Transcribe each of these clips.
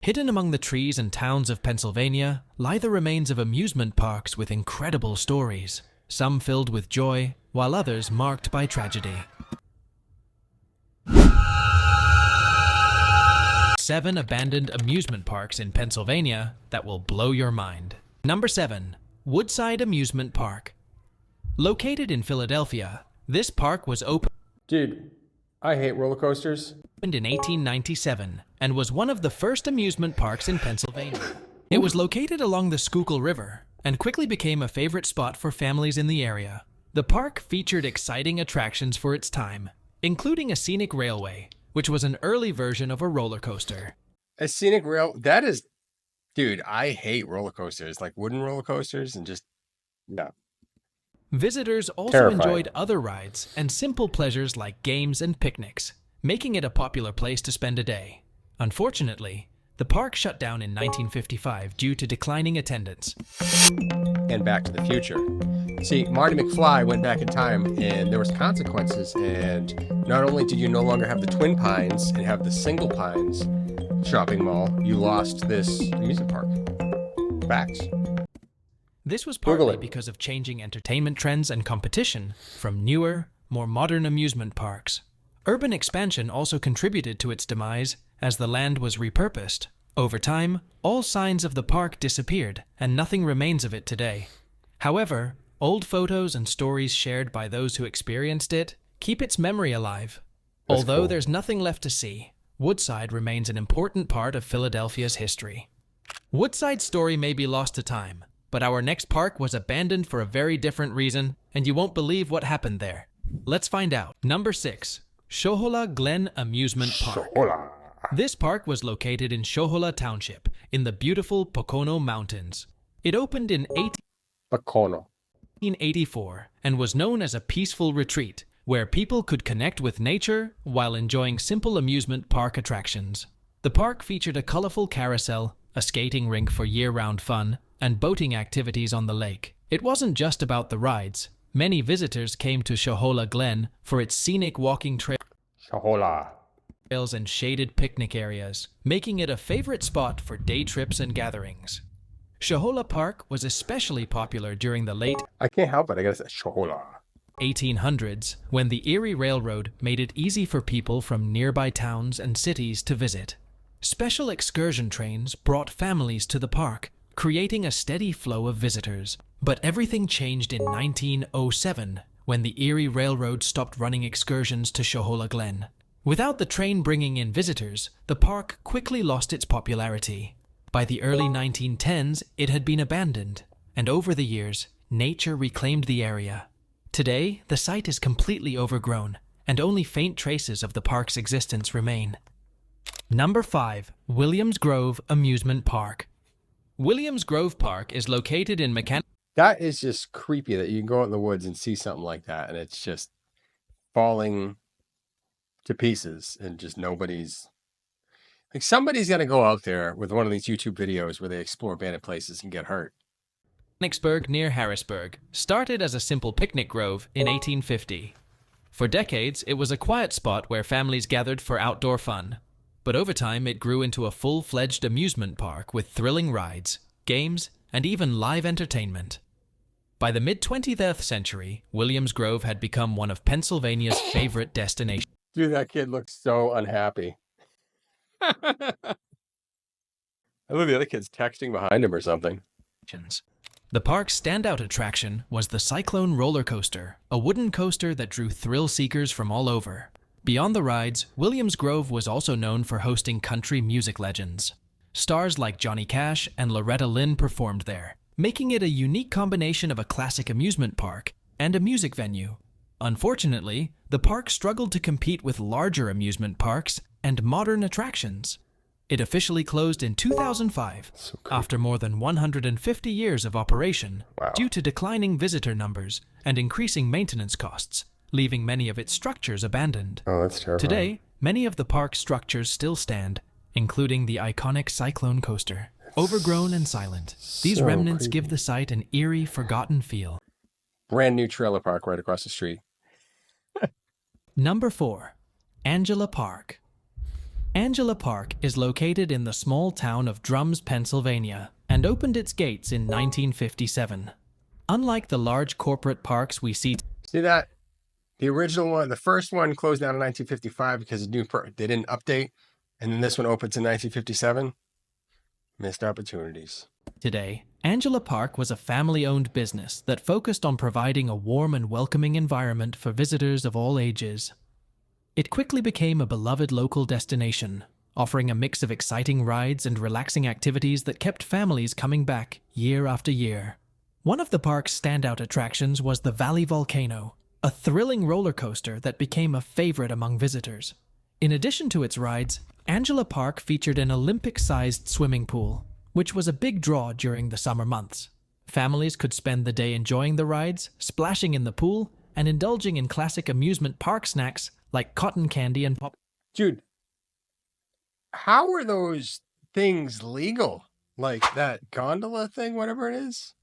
Hidden among the trees and towns of Pennsylvania lie the remains of amusement parks with incredible stories, some filled with joy, while others marked by tragedy. 7 abandoned amusement parks in Pennsylvania that will blow your mind. Number 7. Woodside Amusement Park. Located in Philadelphia, this park was opened Dude, I hate roller coasters. in 1897 and was one of the first amusement parks in Pennsylvania. It was located along the Schuylkill River and quickly became a favorite spot for families in the area. The park featured exciting attractions for its time, including a scenic railway, which was an early version of a roller coaster. A scenic rail, that is, dude, I hate roller coasters, like wooden roller coasters and just, no. Visitors also Terrifying. enjoyed other rides and simple pleasures like games and picnics, making it a popular place to spend a day. Unfortunately, the park shut down in 1955 due to declining attendance. And Back to the Future. See, Marty McFly went back in time and there was consequences, and not only did you no longer have the Twin Pines and have the Single Pines shopping mall, you lost this amusement park. Facts. This was Google partly it. because of changing entertainment trends and competition from newer, more modern amusement parks. Urban expansion also contributed to its demise as the land was repurposed. Over time, all signs of the park disappeared and nothing remains of it today. However, old photos and stories shared by those who experienced it keep its memory alive. That's Although cool. there's nothing left to see, Woodside remains an important part of Philadelphia's history. Woodside's story may be lost to time, but our next park was abandoned for a very different reason, and you won't believe what happened there. Let's find out. Number 6. Shola Glen Amusement Park. Hola. This park was located in Shola Township, in the beautiful Pocono Mountains. It opened in Bacono. 1884 and was known as a peaceful retreat where people could connect with nature while enjoying simple amusement park attractions. The park featured a colorful carousel, a skating rink for year-round fun, and boating activities on the lake. It wasn't just about the rides. Many visitors came to Shola Glen for its scenic walking Shola. trails and shaded picnic areas, making it a favorite spot for day trips and gatherings. Shola Park was especially popular during the late I can't help it. I gotta say Shola. 1800s, when the Erie Railroad made it easy for people from nearby towns and cities to visit. Special excursion trains brought families to the park, creating a steady flow of visitors. But everything changed in 1907, when the Erie Railroad stopped running excursions to Shola Glen. Without the train bringing in visitors, the park quickly lost its popularity. By the early 1910s, it had been abandoned, and over the years, nature reclaimed the area. Today, the site is completely overgrown, and only faint traces of the park's existence remain. Number 5. Williams Grove Amusement Park. Williams Grove Park is located in That is just creepy that you can go out in the woods and see something like that and it's just falling to pieces and just nobody's like, somebody's got to go out there with one of these YouTube videos where they explore abandoned places and get hurt. Mechanicsburg near Harrisburg, started as a simple picnic grove in 1850. For decades, it was a quiet spot where families gathered for outdoor fun. But over time, it grew into a full-fledged amusement park with thrilling rides, games, and even live entertainment. By the mid-20th century, Williams Grove had become one of Pennsylvania's favorite destinations. Dude, that kid looks so unhappy. I love the other kids texting behind him or something. The park's standout attraction was the Cyclone roller coaster, a wooden coaster that drew thrill seekers from all over. Beyond the rides, Williams Grove was also known for hosting country music legends. Stars like Johnny Cash and Loretta Lynn performed there, making it a unique combination of a classic amusement park and a music venue. Unfortunately, the park struggled to compete with larger amusement parks and modern attractions. It officially closed in 2005 after more than 150 years of operation due to declining visitor numbers and increasing maintenance costs, leaving many of its structures abandoned. Oh, that's terrifying. Today, many of the park's structures still stand, including the iconic Cyclone coaster. Overgrown and silent, these so remnants creepy. give the site an eerie, forgotten feel. Brand new trailer park right across the street. Number 4. Angela Park. Angela Park is located in the small town of Drums, Pennsylvania, and opened its gates in 1957. Unlike the large corporate parks we see that? The original one, the first one closed down in 1955 because they didn't update, and then this one opened in 1957. Missed opportunities. today, Angela Park was a family-owned business that focused on providing a warm and welcoming environment for visitors of all ages. It quickly became a beloved local destination, offering a mix of exciting rides and relaxing activities that kept families coming back year after year. One of the park's standout attractions was the Valley Volcano, a thrilling roller coaster that became a favorite among visitors. In addition to its rides, Angela Park featured an Olympic-sized swimming pool, which was a big draw during the summer months. Families could spend the day enjoying the rides, splashing in the pool, and indulging in classic amusement park snacks like cotton candy and pop. Dude, how are those things legal? Like that gondola thing, whatever it is?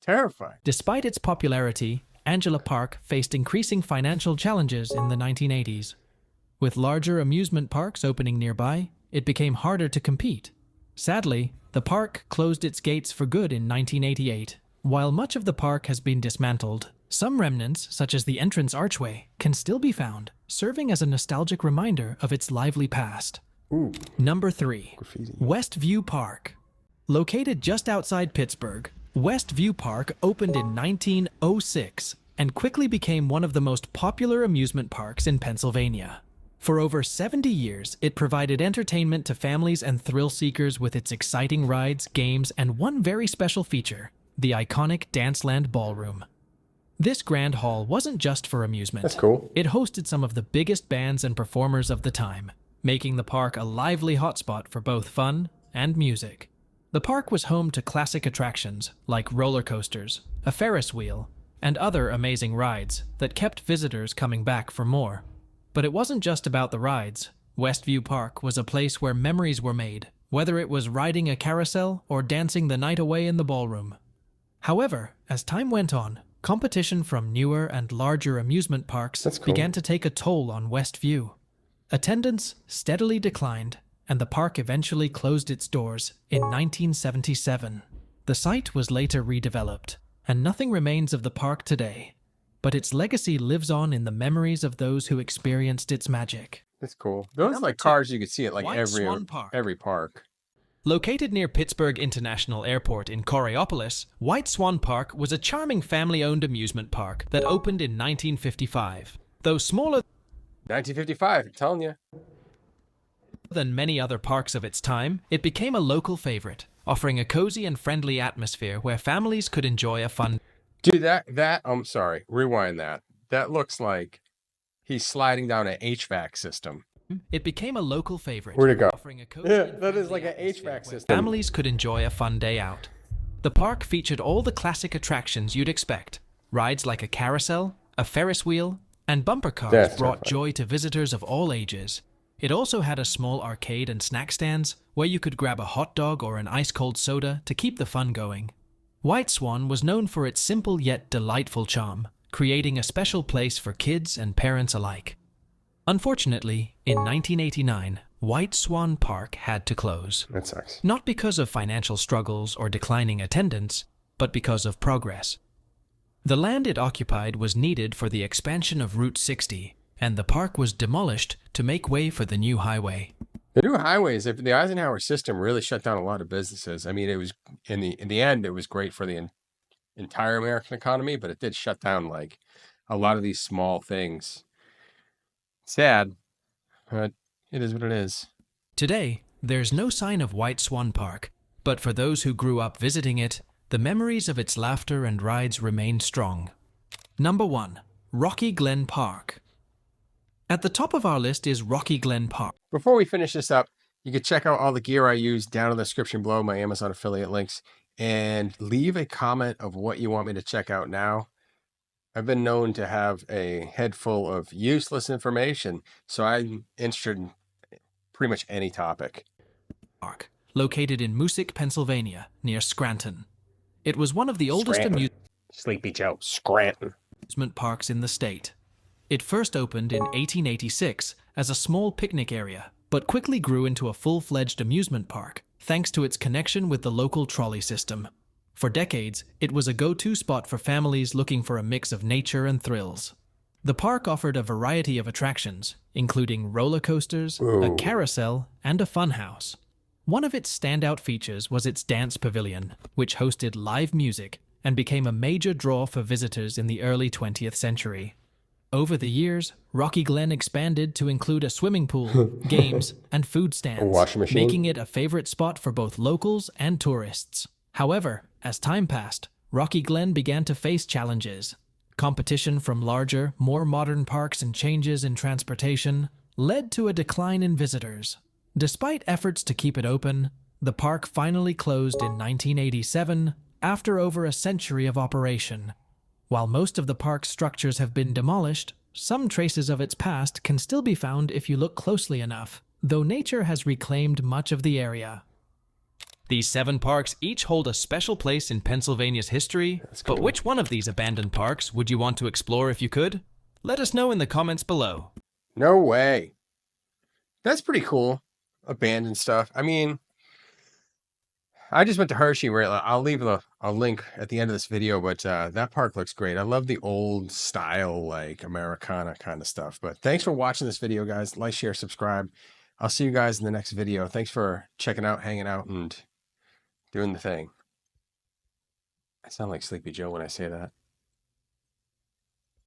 Terrifying. Despite its popularity, Angela Park faced increasing financial challenges in the 1980s. With larger amusement parks opening nearby, it became harder to compete. Sadly, the park closed its gates for good in 1988. While much of the park has been dismantled, some remnants, such as the entrance archway, can still be found, serving as a nostalgic reminder of its lively past. Ooh. Number 3. Graffiti. Westview Park. Located just outside Pittsburgh, Westview Park opened in 1906 and quickly became one of the most popular amusement parks in Pennsylvania. For over 70 years, it provided entertainment to families and thrill seekers with its exciting rides, games, and one very special feature, the iconic Danceland Ballroom. This grand hall wasn't just for amusement. That's cool. It hosted some of the biggest bands and performers of the time, making the park a lively hotspot for both fun and music. The park was home to classic attractions like roller coasters, a Ferris wheel, and other amazing rides that kept visitors coming back for more. But it wasn't just about the rides. Westview Park was a place where memories were made, whether it was riding a carousel or dancing the night away in the ballroom. However, as time went on, competition from newer and larger amusement parks began to take a toll on Westview. Attendance steadily declined, and the park eventually closed its doors in 1977. The site was later redeveloped, and nothing remains of the park today. But its legacy lives on in the memories of those who experienced its magic. That's cool. Those are like cars you could see at like every park. Located near Pittsburgh International Airport in Coriopolis, White Swan Park was a charming family-owned amusement park that opened in 1955. Though smaller 1955, I'm telling you. than many other parks of its time, it became a local favorite, offering a cozy and friendly atmosphere where families could enjoy a fun. Dude, I'm sorry, rewind that. That looks like he's sliding down an HVAC system. It became a local favorite. Where'd it go? Offering a cozy Yeah, and that is friendly like an atmosphere HVAC where system. families could enjoy a fun day out. The park featured all the classic attractions you'd expect. Rides like a carousel, a Ferris wheel, and bumper cars That's brought terrifying. joy to visitors of all ages. It also had a small arcade and snack stands where you could grab a hot dog or an ice-cold soda to keep the fun going. White Swan was known for its simple yet delightful charm, creating a special place for kids and parents alike. Unfortunately, in 1989, White Swan Park had to close. That sucks. Not because of financial struggles or declining attendance, but because of progress. The land it occupied was needed for the expansion of Route 60, and the park was demolished to make way for the new highway. The new highways, the Eisenhower system really shut down a lot of businesses. I mean, it was in the end, it was great for the entire American economy, but it did shut down like a lot of these small things. Sad, but it is what it is. Today, there's no sign of White Swan Park, but for those who grew up visiting it, the memories of its laughter and rides remain strong. Number 1. Rocky Glen Park. At the top of our list is Rocky Glen Park. Before we finish this up, you can check out all the gear I use down in the description below, my Amazon affiliate links, and leave a comment of what you want me to check out now. I've been known to have a head full of useless information, so I'm interested in pretty much any topic. Park, located in Moosic, Pennsylvania, near Scranton. It was one of the oldest Sleepy Joe. Scranton. amusement parks in the state. It first opened in 1886 as a small picnic area, but quickly grew into a full-fledged amusement park thanks to its connection with the local trolley system. For decades, it was a go-to spot for families looking for a mix of nature and thrills. The park offered a variety of attractions, including roller coasters, a carousel, and a funhouse. One of its standout features was its dance pavilion, which hosted live music and became a major draw for visitors in the early 20th century. Over the years, Rocky Glen expanded to include a swimming pool, games, and food stands, washing machine, making it a favorite spot for both locals and tourists. However, as time passed, Rocky Glen began to face challenges. Competition from larger, more modern parks and changes in transportation led to a decline in visitors. Despite efforts to keep it open, the park finally closed in 1987 after over a century of operation. While most of the park's structures have been demolished, some traces of its past can still be found if you look closely enough, though nature has reclaimed much of the area. These 7 parks each hold a special place in Pennsylvania's history, cool. But which one of these abandoned parks would you want to explore if you could? Let us know in the comments below. No way. That's pretty cool. Abandoned stuff. I mean, I just went to Hershey. I'll leave a link at the end of this video, but that park looks great. I love the old style, like Americana kind of stuff. But thanks for watching this video, guys. Like, share, subscribe. I'll see you guys in the next video. Thanks for checking out, hanging out, and doing the thing. I sound like Sleepy Joe when I say that.